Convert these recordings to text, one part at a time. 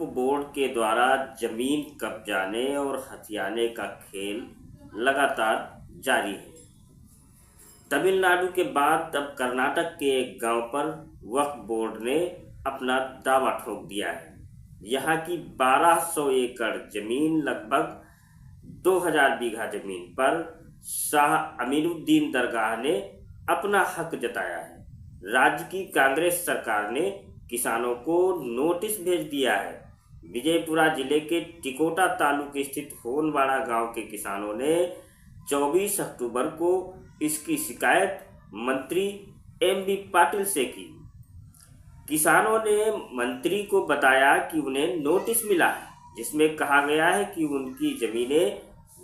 Board के द्वारा जमीन कब्जाने और हथियाने का खेल लगातार जारी है। तमिलनाडु के बाद अब कर्नाटक के एक गांव पर वक्फ बोर्ड ने अपना दावा ठोक दिया है। यहाँ की 1200 एकड़ जमीन, लगभग 2000 बीघा जमीन पर शाह अमीनुद्दीन दरगाह ने अपना हक जताया है। राज्य की कांग्रेस सरकार ने किसानों को नोटिस भेज दिया है। विजयपुरा जिले के टिकोटा तालुक स्थित होनवाड़ा गांव के किसानों ने 24 अक्टूबर को इसकी शिकायत मंत्री एमबी पाटिल से की। किसानों ने मंत्री को बताया कि उन्हें नोटिस मिला है जिसमें कहा गया है कि उनकी जमीनें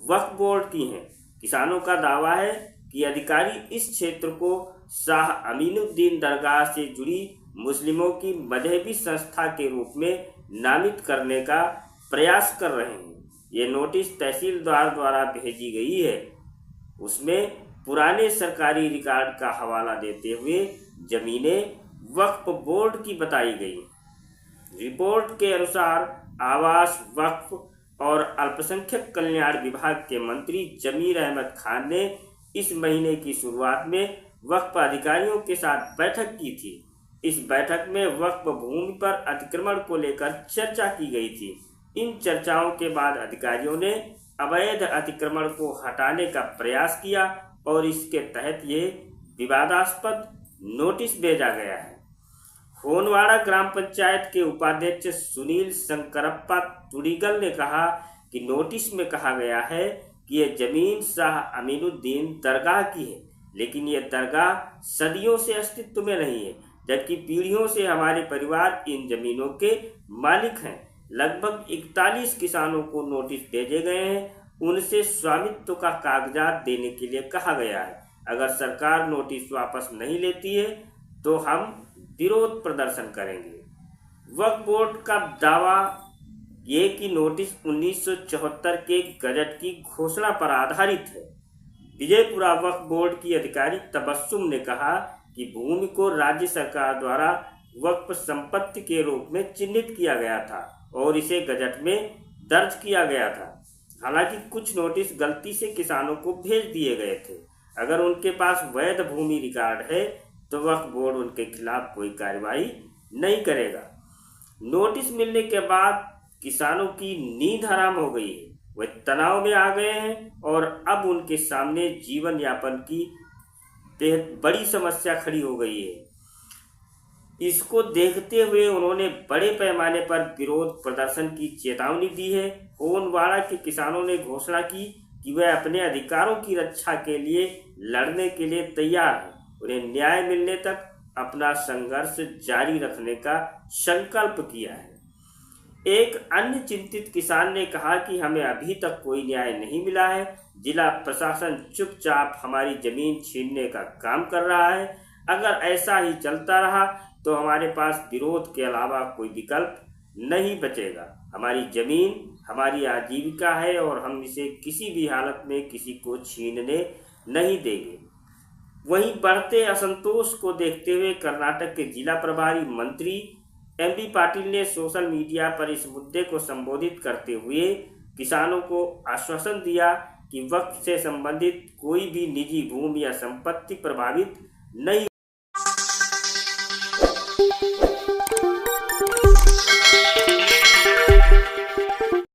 वक्फ बोर्ड की हैं। किसानों का दावा है कि अधिकारी इस क्षेत्र को शाह अमीनुद्दीन दरगाह से जुड़ी मुस्लिमों की मजहबी संस्था के रूप में नामित करने का प्रयास कर रहे हैं। ये नोटिस तहसीलदार द्वारा भेजी गई है। उसमें पुराने सरकारी रिकॉर्ड का हवाला देते हुए जमीनें वक्फ बोर्ड की बताई गई। रिपोर्ट के अनुसार आवास, वक्फ और अल्पसंख्यक कल्याण विभाग के मंत्री जमीर अहमद खान ने इस महीने की शुरुआत में वक्फ अधिकारियों के साथ बैठक की थी। इस बैठक में वक्फ भूमि पर अतिक्रमण को लेकर चर्चा की गई थी। इन चर्चाओं के बाद अधिकारियों ने अवैध अतिक्रमण को हटाने का प्रयास किया और इसके तहत ये विवादास्पद नोटिस भेजा गया है। होनवाड़ा ग्राम पंचायत के उपाध्यक्ष सुनील शंकरप्पा तुड़ीगल ने कहा कि नोटिस में कहा गया है कि यह जमीन शाह अमीनुद्दीन दरगाह की है, लेकिन यह दरगाह सदियों से अस्तित्व में नहीं है, जबकि पीढ़ियों से हमारे परिवार इन जमीनों के मालिक हैं। लगभग 41 किसानों को नोटिस भेजे गए हैं। उनसे स्वामित्व का कागजात देने के लिए कहा गया है। अगर सरकार नोटिस वापस नहीं लेती है तो हम विरोध प्रदर्शन करेंगे। वक्फ बोर्ड का दावा ये कि नोटिस 1974 के गजट की घोषणा पर आधारित है। विजयपुरा वक्फ बोर्ड की अधिकारी तबस्सुम ने कहा कि भूमि को राज्य सरकार द्वारा वक्फ संपत्ति के रूप में चिन्हित किया गया था और इसे गजट में दर्ज किया गया था। हालांकि कुछ नोटिस गलती से किसानों को भेज दिए गए थे। अगर उनके पास वैध भूमि रिकॉर्ड है तो वक्फ बोर्ड उनके खिलाफ कोई कार्रवाई नहीं करेगा। नोटिस मिलने के बाद किसानों की नींद हराम हो गई है। वे तनाव में आ गए हैं और अब उनके सामने जीवन यापन की बेहद बड़ी समस्या खड़ी हो गई है। इसको देखते हुए उन्होंने बड़े पैमाने पर विरोध प्रदर्शन की चेतावनी दी है। होनवाड़ा के किसानों ने घोषणा की कि वे अपने अधिकारों की रक्षा के लिए लड़ने के लिए तैयार हैं। उन्हें न्याय मिलने तक अपना संघर्ष जारी रखने का संकल्प किया है। एक अन्य चिंतित किसान ने कहा कि हमें अभी तक कोई न्याय नहीं मिला है। जिला प्रशासन चुपचाप हमारी जमीन छीनने का काम कर रहा है। अगर ऐसा ही चलता रहा तो हमारे पास विरोध के अलावा कोई विकल्प नहीं बचेगा। हमारी जमीन हमारी आजीविका है और हम इसे किसी भी हालत में किसी को छीनने नहीं देंगे। वहीं बढ़ते असंतोष को देखते हुए कर्नाटक के जिला प्रभारी मंत्री एमबी पाटिल ने सोशल मीडिया पर इस मुद्दे को संबोधित करते हुए किसानों को आश्वासन दिया कि वक्फ से संबंधित कोई भी निजी भूमि या संपत्ति प्रभावित नहीं